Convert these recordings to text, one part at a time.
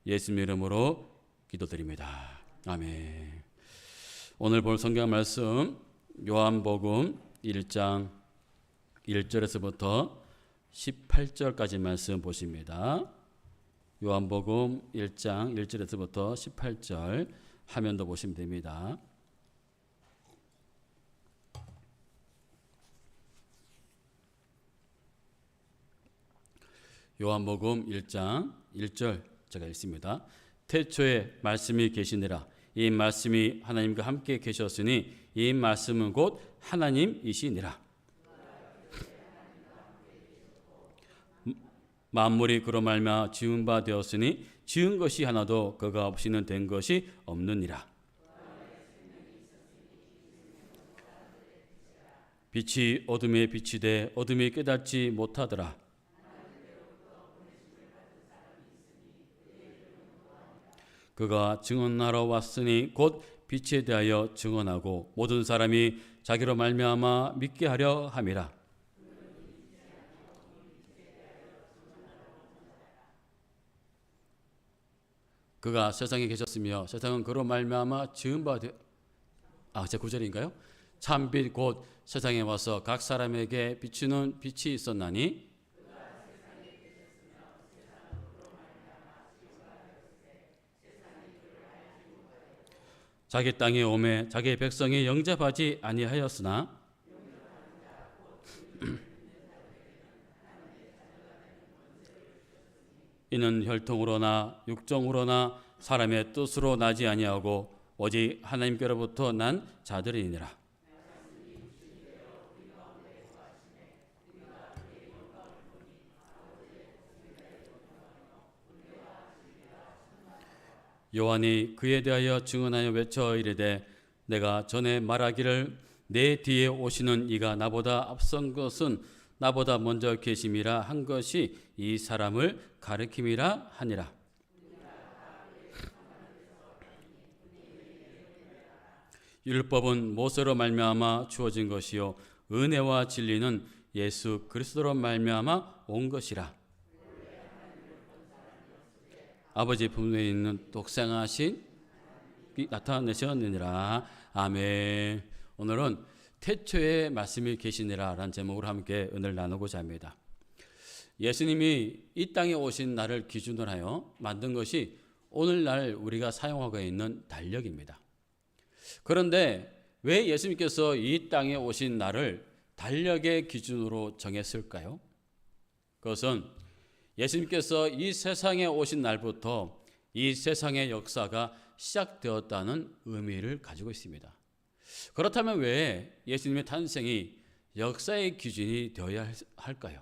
예수님 이름으로 기도드립니다. 아멘. 오늘 볼 성경 말씀 요한복음 1장 1절에서부터 18절까지 말씀 보십니다. 요한복음 1장 1절에서부터 18절 화면도 보시면 됩니다. 요한복음 1장 1절 제가 읽습니다. 태초에 말씀이 계시니라. 이 말씀이 하나님과 함께 계셨으니 이 말씀은 곧 하나님이시니라. 만물이 그로 말미암아 지은 바 되었으니 지은 것이 하나도 그가 없이는 된 것이 없느니라. 빛이 어둠에 비치되 어둠이 깨닫지 못하더라. 그가 증언하러 왔으니 곧 빛에 대하여 증언하고 모든 사람이 자기로 말미암아 믿게 하려 함이라. 그가 세상에 계셨으며 세상은 그로 말미암아 지은 바 제 9절인가요? 참빛 곧 세상에 와서 각 사람에게 비추는 빛이 있었나니 자기 땅에 오매 자기 백성이 영접하지 아니하였으나 이는 혈통으로나 육정으로나 사람의 뜻으로 나지 아니하고 오직 하나님께로부터 난 자들이니라. 요한이 그에 대하여 증언하여 외쳐 이르되 내가 전에 말하기를 내 뒤에 오시는 이가 나보다 앞선 것은 나보다 먼저 계심이라 한 것이 이 사람을 가리킴이라 하니라. 율법은 모세로 말미암아 주어진 것이요 은혜와 진리는 예수 그리스도로 말미암아 온 것이라. 아버지 품에 있는 독생하신 나타내셨느니라. 아멘. 오늘은 태초에 말씀이 계시니라 라는 제목으로 함께 은혜를 나누고자 합니다. 예수님이 이 땅에 오신 날을 기준으로 하여 만든 것이 오늘날 우리가 사용하고 있는 달력입니다. 그런데 왜 예수님께서 이 땅에 오신 날을 달력의 기준으로 정했을까요? 그것은 예수님께서 이 세상에 오신 날부터 이 세상의 역사가 시작되었다는 의미를 가지고 있습니다. 그렇다면 왜 예수님의 탄생이 역사의 기준이 되어야 할까요?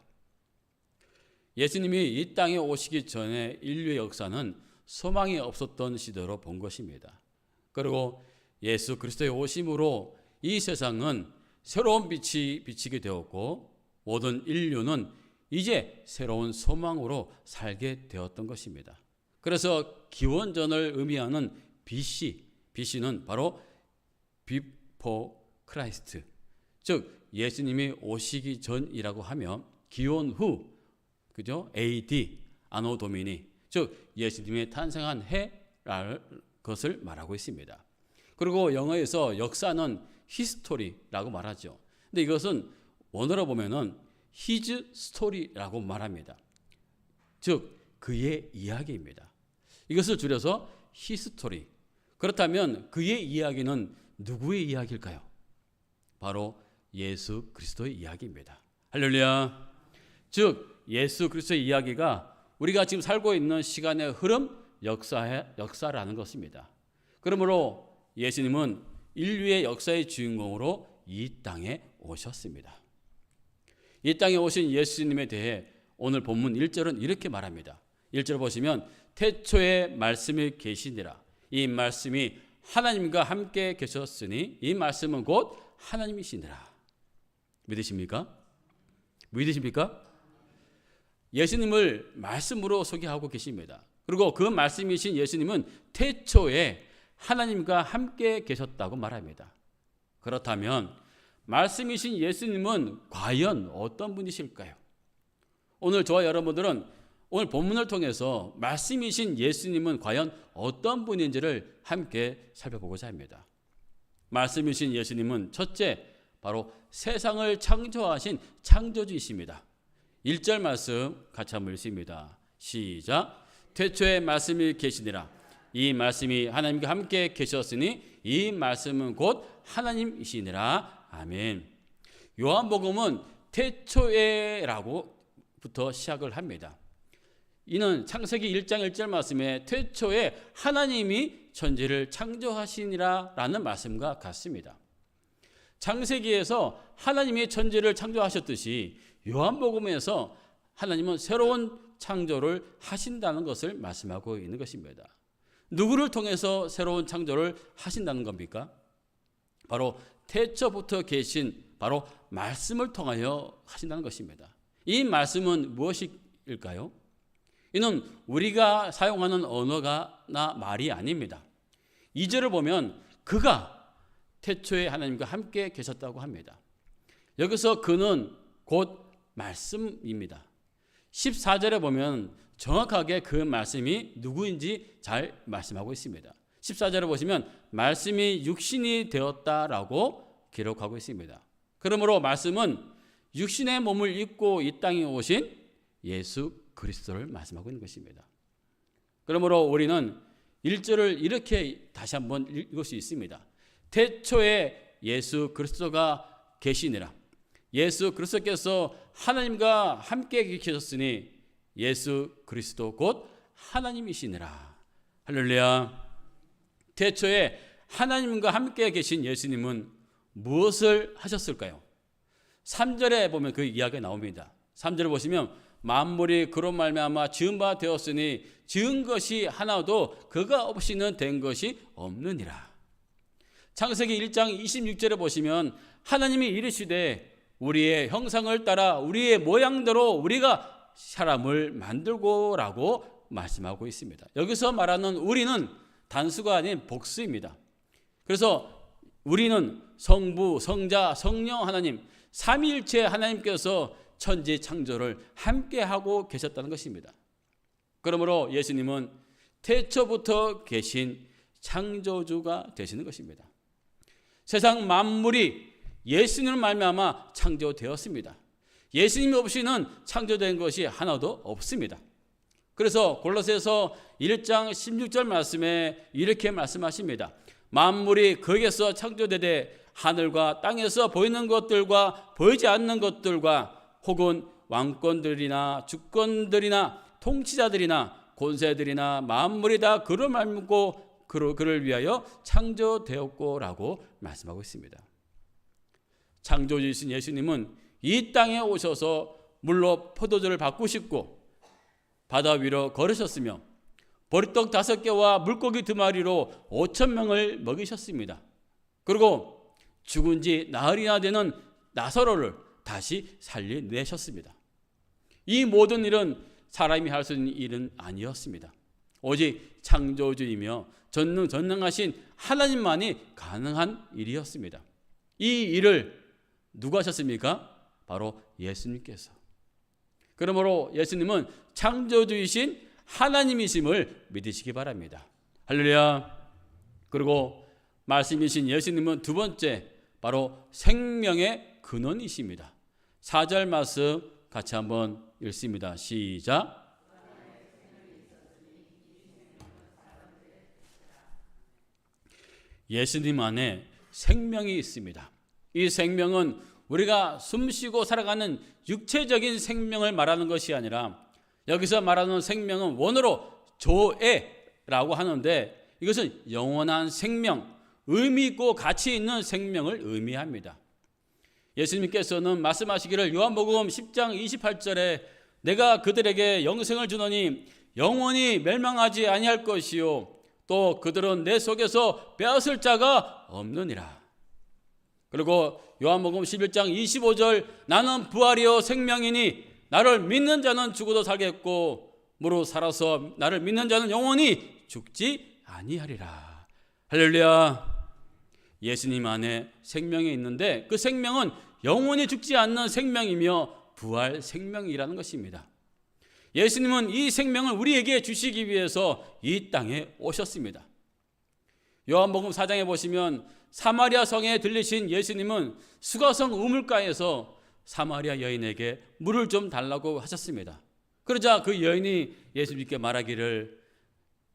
예수님이 이 땅에 오시기 전에 인류의 역사는 소망이 없었던 시대로 본 것입니다. 그리고 예수 그리스도의 오심으로 이 세상은 새로운 빛이 비치게 되었고 모든 인류는 이제 새로운 소망으로 살게 되었던 것입니다. 그래서 기원전을 의미하는 BC는 바로 Before Christ, 즉 예수님이 오시기 전이라고 하면 기원 후, 그죠? AD, 아노 도미니, 즉 예수님의 탄생한 해라는 것을 말하고 있습니다. 그리고 영어에서 역사는 history라고 말하죠. 근데 이것은 원어로 보면은 His story라고 말합니다. 즉 그의 이야기입니다. 이것을 줄여서 history. 그렇다면 그의 이야기는 누구의 이야기일까요? 바로 예수 그리스도의 이야기입니다. 할렐루야. 즉 예수 그리스도의 이야기가 우리가 지금 살고 있는 시간의 흐름, 역사라는 것입니다. 그러므로 예수님은 인류의 역사의 주인공으로 이 땅에 오셨습니다. 이 땅에 오신 예수님에 대해 오늘 본문 1절은 이렇게 말합니다. 1절 보시면 태초에 말씀이 계시니라. 이 말씀이 하나님과 함께 계셨으니 이 말씀은 곧 하나님이시니라. 믿으십니까? 믿으십니까? 예수님을 말씀으로 소개하고 계십니다. 그리고 그 말씀이신 예수님은 태초에 하나님과 함께 계셨다고 말합니다. 그렇다면 말씀이신 예수님은 과연 어떤 분이실까요? 오늘 저와 여러분들은 오늘 본문을 통해서 말씀이신 예수님은 과연 어떤 분인지를 함께 살펴보고자 합니다. 말씀이신 예수님은 첫째, 바로 세상을 창조하신 창조주이십니다. 1절 말씀 같이 한번 읽습니다. 시작. 태초에 말씀이 계시니라. 이 말씀이 하나님과 함께 계셨으니 이 말씀은 곧 하나님이시니라. 아멘. 요한복음은 태초에라고부터 시작을 합니다. 이는 창세기 1장 1절 말씀에 태초에 하나님이 천지를 창조하시니라 라는 말씀과 같습니다. 창세기에서 하나님이 천지를 창조하셨듯이 요한복음에서 하나님은 새로운 창조를 하신다는 것을 말씀하고 있는 것입니다. 누구를 통해서 새로운 창조를 하신다는 겁니까? 바로 태초부터 계신 바로 말씀을 통하여 하신다는 것입니다. 이 말씀은 무엇일까요? 이는 우리가 사용하는 언어가나 말이 아닙니다. 2절을 보면 그가 태초에 하나님과 함께 계셨다고 합니다. 여기서 그는 곧 말씀입니다. 14절에 보면 정확하게 그 말씀이 누구인지 잘 말씀하고 있습니다. 14절에 보시면 말씀이 육신이 되었다라고 기록하고 있습니다. 그러므로 말씀은 육신의 몸을 입고 이 땅에 오신 예수 그리스도를 말씀하고 있는 것입니다. 그러므로 우리는 1절을 이렇게 다시 한번 읽을 수 있습니다. 태초에 예수 그리스도가 계시니라. 예수 그리스도께서 하나님과 함께 계셨으니 예수 그리스도 곧 하나님이시니라. 할렐루야. 태초에 하나님과 함께 계신 예수님은 무엇을 하셨을까요? 3절에 보면 그 이야기가 나옵니다. 3절을 보시면 만물이 그로 말미암아 지은 바 되었으니 지은 것이 하나도 그가 없이는 된 것이 없느니라. 창세기 1장 26절에 보시면 하나님이 이르시되 우리의 형상을 따라 우리의 모양대로 우리가 사람을 만들고라고 말씀하고 있습니다. 여기서 말하는 우리는 단수가 아닌 복수입니다. 그래서 우리는 성부, 성자, 성령 하나님 삼위일체 하나님께서 천지 창조를 함께하고 계셨다는 것입니다. 그러므로 예수님은 태초부터 계신 창조주가 되시는 것입니다. 세상 만물이 예수님을 말미암아 창조되었습니다. 예수님 없이는 창조된 것이 하나도 없습니다. 그래서 골로새서 1장 16절 말씀에 이렇게 말씀하십니다. 만물이 거기에서 창조되되 하늘과 땅에서 보이는 것들과 보이지 않는 것들과 혹은 왕권들이나 주권들이나 통치자들이나 권세들이나 만물이 다 그를 말고 그를 위하여 창조되었고라고 말씀하고 있습니다. 창조주이신 예수님은 이 땅에 오셔서 물로 포도주를 바꾸시고 바다 위로 걸으셨으며 보리떡 5개와 물고기 2마리로 5,000명을 먹이셨습니다. 그리고 죽은 지 나흘이나 되는 나사로를 다시 살려내셨습니다. 이 모든 일은 사람이 할 수 있는 일은 아니었습니다. 오직 창조주이며 전능하신 하나님만이 가능한 일이었습니다. 이 일을 누가 하셨습니까? 바로 예수님께서. 그러므로 예수님은 창조주이신 하나님이심을 믿으시기 바랍니다. 할렐루야. 그리고 말씀이신 예수님은 두 번째 바로 생명의 근원이십니다. 4절 말씀 같이 한번 읽습니다. 시작. 예수님 안에 생명이 있습니다. 이 생명은 우리가 숨쉬고 살아가는 육체적인 생명을 말하는 것이 아니라 여기서 말하는 생명은 원어로 조에라고 하는데 이것은 영원한 생명, 의미 있고 가치 있는 생명을 의미합니다. 예수님께서는 말씀하시기를 요한복음 10장 28절에 내가 그들에게 영생을 주노니 영원히 멸망하지 아니할 것이요 또 그들은 내 속에서 빼앗을 자가 없느니라. 그리고 요한복음 11장 25절 나는 부활이요 생명이니 나를 믿는 자는 죽어도 살겠고 무릇 살아서 나를 믿는 자는 영원히 죽지 아니하리라. 할렐루야. 예수님 안에 생명이 있는데 그 생명은 영원히 죽지 않는 생명이며 부활 생명이라는 것입니다. 예수님은 이 생명을 우리에게 주시기 위해서 이 땅에 오셨습니다. 요한복음 4장에 보시면 사마리아 성에 들리신 예수님은 수가성 우물가에서 사마리아 여인에게 물을 좀 달라고 하셨습니다. 그러자 그 여인이 예수님께 말하기를,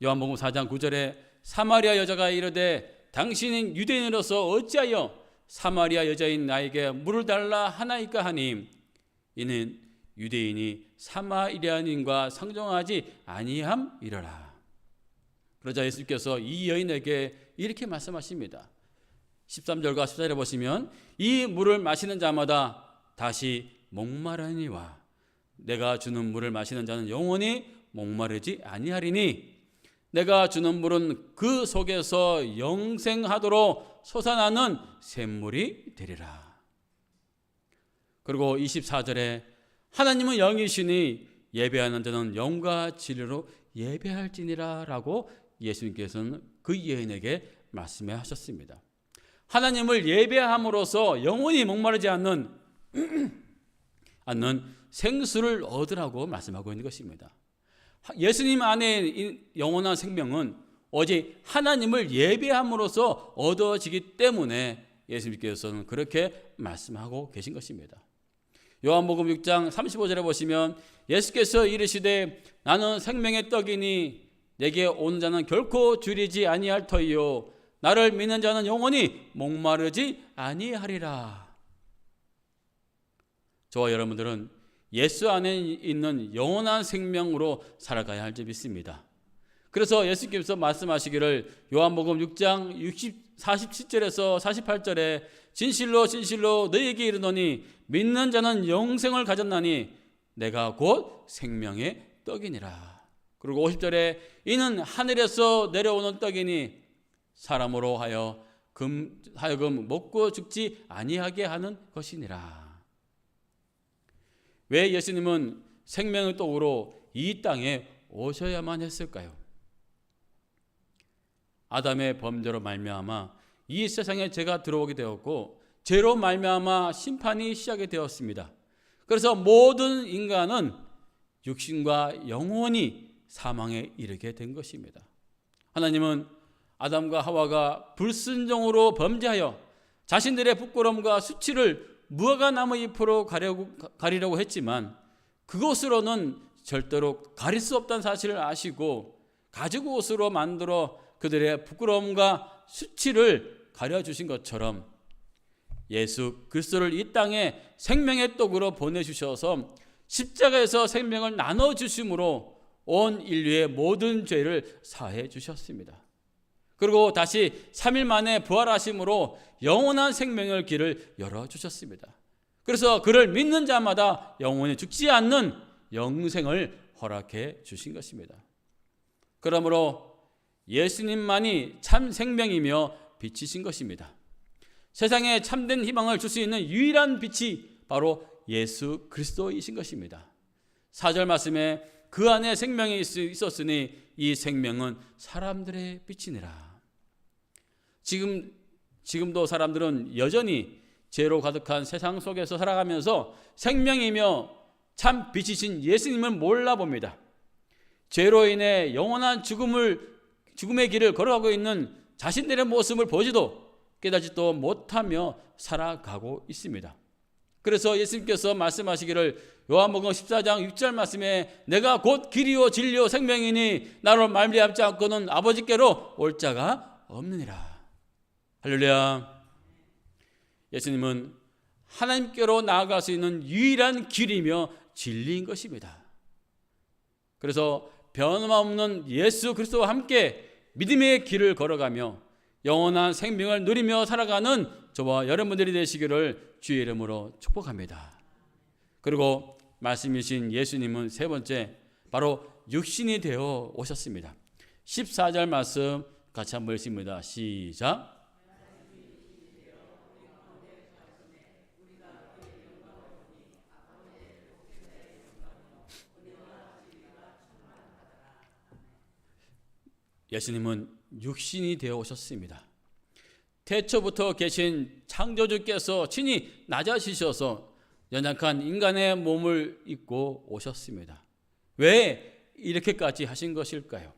요한복음 4장 9절에 사마리아 여자가 이르되 당신은 유대인으로서 어찌하여 사마리아 여자인 나에게 물을 달라 하나이까 하니, 이는 유대인이 사마리아인과 상종하지 아니함이러라. 그러자 예수님께서 이 여인에게 이렇게 말씀하십니다. 13절과 14절에 보시면 이 물을 마시는 자마다 다시 목마르니와 내가 주는 물을 마시는 자는 영원히 목마르지 아니하리니 내가 주는 물은 그 속에서 영생하도록 솟아나는 샘물이 되리라. 그리고 24절에 하나님은 영이시니 예배하는 자는 영과 진리로 예배할지니라 라고 예수님께서는 그 여인에게 말씀해 하셨습니다. 하나님을 예배함으로써 영원히 목마르지 않는 생수를 얻으라고 말씀하고 있는 것입니다. 예수님 안에 영원한 생명은 오직 하나님을 예배함으로써 얻어지기 때문에 예수님께서는 그렇게 말씀하고 계신 것입니다. 요한복음 6장 35절에 보시면 예수께서 이르시되 나는 생명의 떡이니 내게 오는 자는 결코 줄이지 아니할 터이요 나를 믿는 자는 영원히 목마르지 아니하리라. 저와 여러분들은 예수 안에 있는 영원한 생명으로 살아가야 할 줄 믿습니다. 그래서 예수께서 말씀하시기를 요한복음 6장 47절에서 48절에 진실로 진실로 너희에게 이르노니 믿는 자는 영생을 가졌나니 내가 곧 생명의 떡이니라. 그리고 50절에 이는 하늘에서 내려오는 떡이니 사람으로 하여금 먹고 죽지 아니하게 하는 것이니라. 왜 예수님은 생명의 떡으로 이 땅에 오셔야만 했을까요? 아담의 범죄로 말미암아 이 세상에 죄가 들어오게 되었고 죄로 말미암아 심판이 시작이 되었습니다. 그래서 모든 인간은 육신과 영혼이 사망에 이르게 된 것입니다. 하나님은 아담과 하와가 불순종으로 범죄하여 자신들의 부끄러움과 수치를 무화과나무 잎으로 가리려고 했지만 그것으로는 절대로 가릴 수 없다는 사실을 아시고 가죽옷으로 만들어 그들의 부끄러움과 수치를 가려주신 것처럼 예수 그리스도를 이 땅에 생명의 떡으로 보내주셔서 십자가에서 생명을 나눠주심으로 온 인류의 모든 죄를 사해 주셨습니다. 그리고 다시 3일 만에 부활하심으로 영원한 생명의 길을 열어주셨습니다. 그래서 그를 믿는 자마다 영원히 죽지 않는 영생을 허락해 주신 것입니다. 그러므로 예수님만이 참 생명이며 빛이신 것입니다. 세상에 참된 희망을 줄 수 있는 유일한 빛이 바로 예수 그리스도이신 것입니다. 4절 말씀에 그 안에 생명이 있었으니 이 생명은 사람들의 빛이니라. 지금도 사람들은 여전히 죄로 가득한 세상 속에서 살아가면서 생명이며 참 빛이신 예수님을 몰라봅니다. 죄로 인해 영원한 죽음의 길을 걸어가고 있는 자신들의 모습을 보지도 깨닫지도 못하며 살아가고 있습니다. 그래서 예수님께서 말씀하시기를 요한복음 14장 6절 말씀에 내가 곧 길이요 진리요 생명이니 나로 말미암지 않고는 아버지께로 올 자가 없느니라. 할렐루야. 예수님은 하나님께로 나아갈 수 있는 유일한 길이며 진리인 것입니다. 그래서 변함없는 예수 그리스도와 함께 믿음의 길을 걸어가며 영원한 생명을 누리며 살아가는 저와 여러분들이 되시기를 주의 이름으로 축복합니다. 그리고 말씀이신 예수님은 세 번째 바로 육신이 되어 오셨습니다. 14절 말씀 같이 한번 읽습니다. 시작. 예수님은 육신이 되어 오셨습니다. 태초부터 계신 창조주께서 친히 낮아지셔서 연약한 인간의 몸을 입고 오셨습니다. 왜 이렇게까지 하신 것일까요?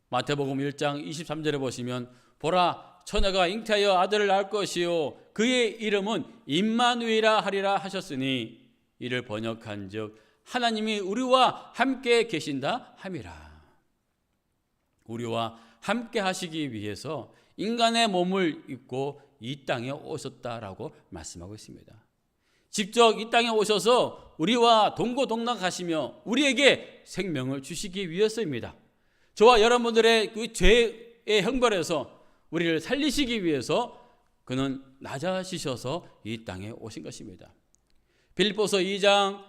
마태복음 1장 23절에 보시면 보라 처녀가 잉태하여 아들을 낳을 것이요 그의 이름은 임마누엘이라 하리라 하셨으니 이를 번역한즉 하나님이 우리와 함께 계신다 함이라. 우리와 함께 하시기 위해서 인간의 몸을 입고 이 땅에 오셨다라고 말씀하고 있습니다. 직접 이 땅에 오셔서 우리와 동고동락하시며 우리에게 생명을 주시기 위해서입니다. 저와 여러분들의 그 죄의 형벌에서 우리를 살리시기 위해서 그는 낮아지셔서 이 땅에 오신 것입니다. 빌립보서 2장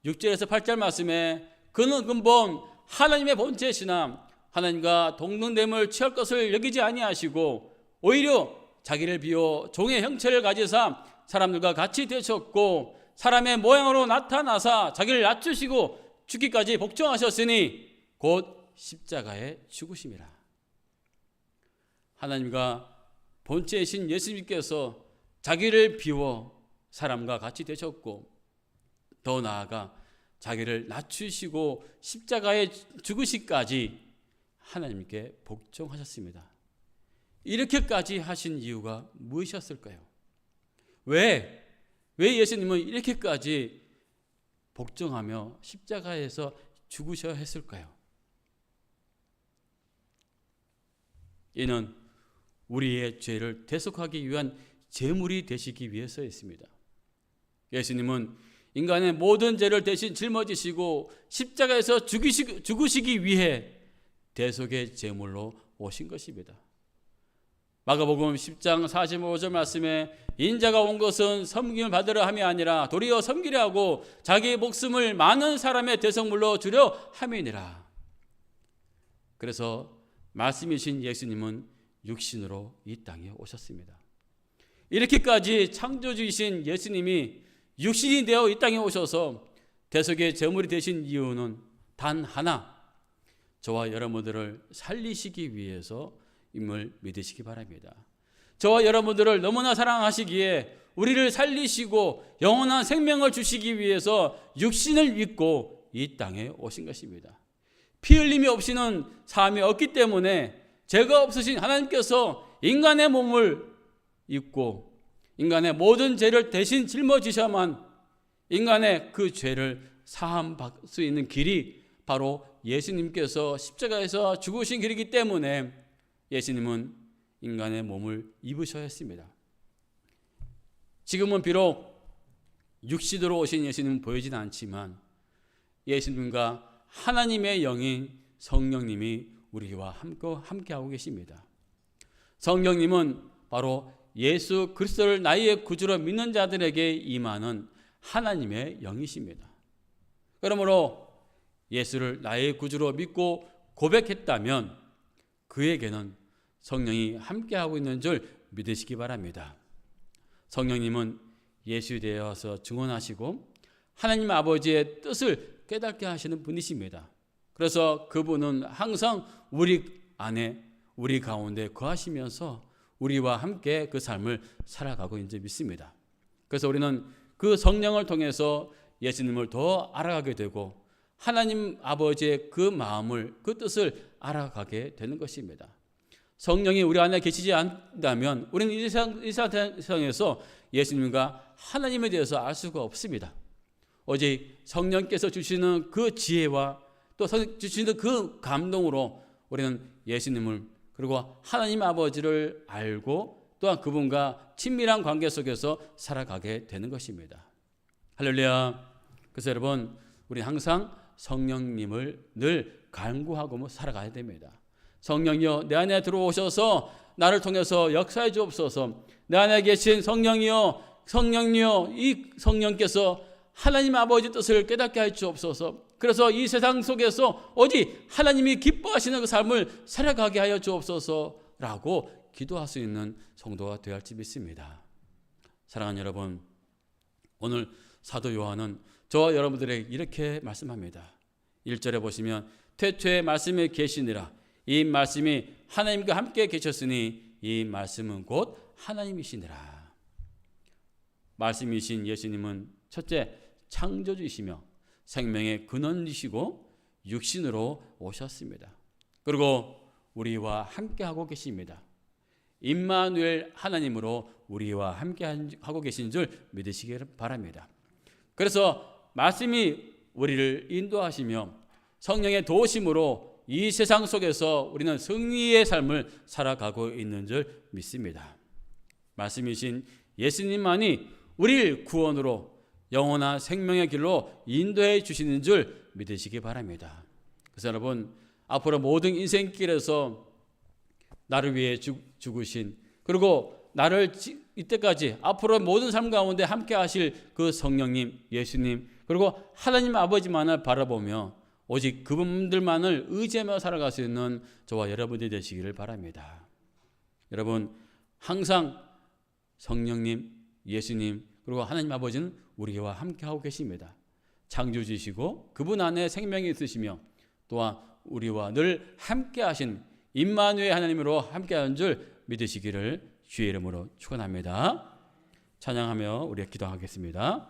6절에서 8절 말씀에 그는 근본 하나님의 본체시나 하나님과 동등됨을 취할 것을 여기지 아니하시고 오히려 자기를 비워 종의 형체를 가지사 사람들과 같이 되셨고 사람의 모양으로 나타나사 자기를 낮추시고 죽기까지 복종하셨으니 곧 십자가에 죽으심이라. 하나님과 본체이신 예수님께서 자기를 비워 사람과 같이 되셨고 더 나아가 자기를 낮추시고 십자가에 죽으시기까지 하나님께 복종하셨습니다. 이렇게까지 하신 이유가 무엇이었을까요? 왜 예수님은 이렇게까지 복종하며 십자가에서 죽으셔야 했을까요? 이는 우리의 죄를 대속하기 위한 제물이 되시기 위해서였습니다. 예수님은 인간의 모든 죄를 대신 짊어지시고 십자가에서 죽으시기 위해 대속의 제물로 오신 것입니다. 마가복음 10장 45절 말씀에 인자가 온 것은 섬김을 받으려 함이 아니라 도리어 섬기려 하고 자기의 목숨을 많은 사람의 대속물로 주려 함이니라. 그래서 말씀이신 예수님은 육신으로 이 땅에 오셨습니다. 이렇게까지 창조주이신 예수님이 육신이 되어 이 땅에 오셔서 대속의 제물이 되신 이유는 단 하나, 저와 여러분들을 살리시기 위해서임을 믿으시기 바랍니다. 저와 여러분들을 너무나 사랑하시기에 우리를 살리시고 영원한 생명을 주시기 위해서 육신을 입고 이 땅에 오신 것입니다. 피 흘림이 없이는 삶이 없기 때문에 죄가 없으신 하나님께서 인간의 몸을 입고 인간의 모든 죄를 대신 짊어지셔야만 인간의 그 죄를 사함받을 수 있는 길이 바로 예수님께서 십자가에서 죽으신 길이기 때문에 예수님은 인간의 몸을 입으셔야 했습니다. 지금은 비록 육신으로 오신 예수님은 보이진 않지만 예수님과 하나님의 영인 성령님이 우리와 함께하고 계십니다. 성령님은 바로 예수 그리스도를 나의 구주로 믿는 자들에게 임하는 하나님의 영이십니다. 그러므로 예수를 나의 구주로 믿고 고백했다면 그에게는 성령이 함께하고 있는 줄 믿으시기 바랍니다. 성령님은 예수에 대해서 증언하시고 하나님 아버지의 뜻을 깨닫게 하시는 분이십니다. 그래서 그분은 항상 우리 안에 우리 가운데 거하시면서 우리와 함께 그 삶을 살아가고 있는 줄 믿습니다. 그래서 우리는 그 성령을 통해서 예수님을 더 알아가게 되고 하나님 아버지의 그 마음을 그 뜻을 알아가게 되는 것입니다. 성령이 우리 안에 계시지 않다면 우리는 이 세상에서 예수님과 하나님에 대해서 알 수가 없습니다. 오직 성령께서 주시는 그 지혜와 또 주시는 그 감동으로 우리는 예수님을 그리고 하나님 아버지를 알고 또한 그분과 친밀한 관계 속에서 살아가게 되는 것입니다. 할렐루야. 그래서 여러분 우리 항상 성령님을 늘 간구하고 살아가야 됩니다. 성령이여 내 안에 들어오셔서 나를 통해서 역사해 주옵소서. 내 안에 계신 성령이여 이 성령께서 하나님 아버지 뜻을 깨닫게 해 주옵소서. 그래서 이 세상 속에서 오직 하나님이 기뻐하시는 그 삶을 살아가게 하여 주옵소서라고 기도할 수 있는 성도가 되어야 할지 믿습니다. 사랑하는 여러분, 오늘 사도 요한은 저와 여러분들에게 이렇게 말씀합니다. 1절에 보시면 태초에 말씀이 계시니라. 이 말씀이 하나님과 함께 계셨으니 이 말씀은 곧 하나님이시니라. 말씀이신 예수님은 첫째 창조주이시며 생명의 근원이시고 육신으로 오셨습니다. 그리고 우리와 함께하고 계십니다. 임마누엘 하나님으로 우리와 함께하고 계신 줄 믿으시기 바랍니다. 그래서 말씀이 우리를 인도하시며 성령의 도우심으로 이 세상 속에서 우리는 승리의 삶을 살아가고 있는 줄 믿습니다. 말씀이신 예수님만이 우리를 구원으로 영원한 생명의 길로 인도해 주시는 줄 믿으시기 바랍니다. 그래서 여러분, 앞으로 모든 인생길에서 나를 위해 죽으신, 그리고 나를 이때까지 앞으로 모든 삶 가운데 함께 하실 그 성령님, 예수님, 그리고 하나님 아버지만을 바라보며 오직 그분들만을 의지하며 살아갈 수 있는 저와 여러분들이 되시기를 바랍니다. 여러분, 항상 성령님, 예수님, 그리고 하나님 아버지는 우리와 함께하고 계십니다. 창조주시고 그분 안에 생명이 있으시며 또한 우리와 늘 함께하신 임마누엘 하나님으로 함께하는 줄 믿으시기를 주의 이름으로 축원합니다. 찬양하며 우리가 기도하겠습니다.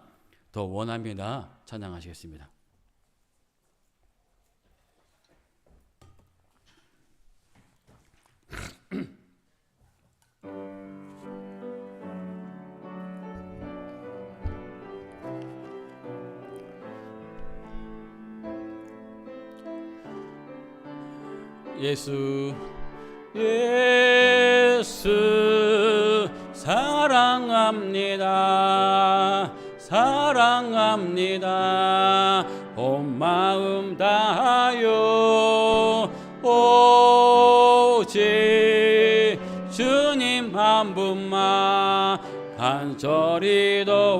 더 원합니다. 찬양하시겠습니다. 예수 사랑합니다. 사랑합니다. 온 마음 다하여 오직 주님 한 분만 간절히 더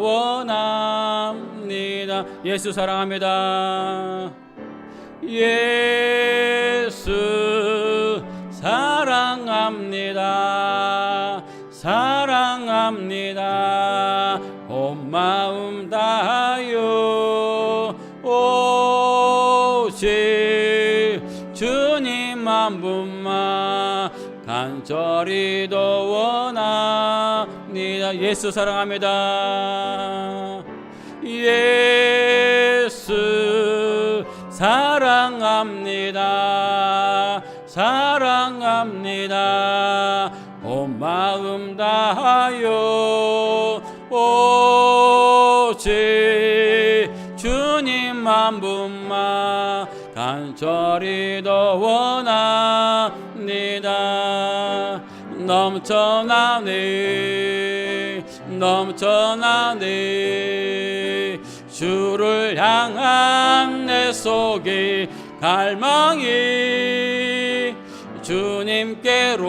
원합니다. 예수 사랑합니다. 예수 사랑합니다. 사랑합니다. 온 마음 다하여 오직 주님 한 분만 간절히 더 원합니다. 예수 사랑합니다. 예수 사랑합니다. 사랑합니다. 온 마음 다하여 오직 주님 한 분만 간절히 더 원합니다. 넘쳐나네 넘쳐나네 주를 향한 내 속에 갈망이 주님께로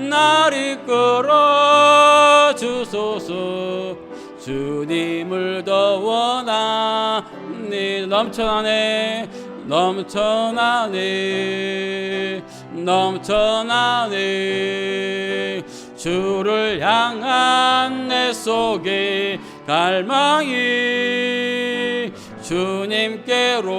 날 이끌어 주소서. 주님을 더 원하니 넘쳐나네 넘쳐나네 넘쳐나네 주를 향한 내 속에 갈망이 주님께로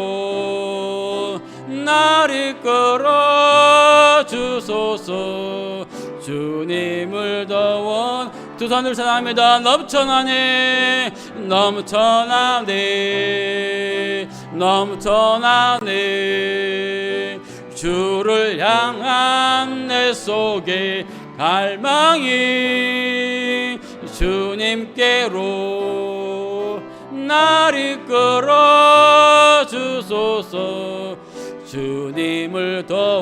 날 이끌어 주소서. 주님을 더 원 두 손을 사랑합니다. 넘쳐나네 넘쳐나네 넘쳐나네 주를 향한 내 속에 갈망이 주님께로 날 이끌어 주소서. 주님을 더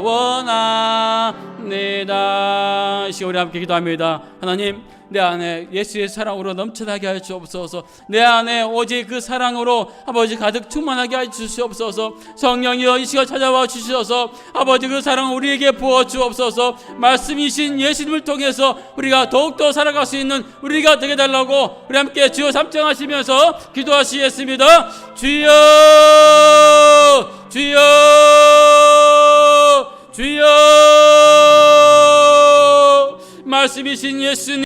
원합니다. 이 시간 우리 함께 기도합니다. 하나님, 내 안에 예수의 사랑으로 넘쳐나게 하여 주옵소서. 내 안에 오직 그 사랑으로 아버지 가득 충만하게 하여 주시옵소서. 성령이여 이 시간 찾아와 주시옵소서. 아버지 그 사랑을 우리에게 부어 주옵소서. 말씀이신 예수님을 통해서 우리가 더욱더 살아갈 수 있는 우리가 되게 달라고 우리 함께 주여 삼창하시면서 기도하시겠습니다. 주여 주여 주여. 말씀이신 예수님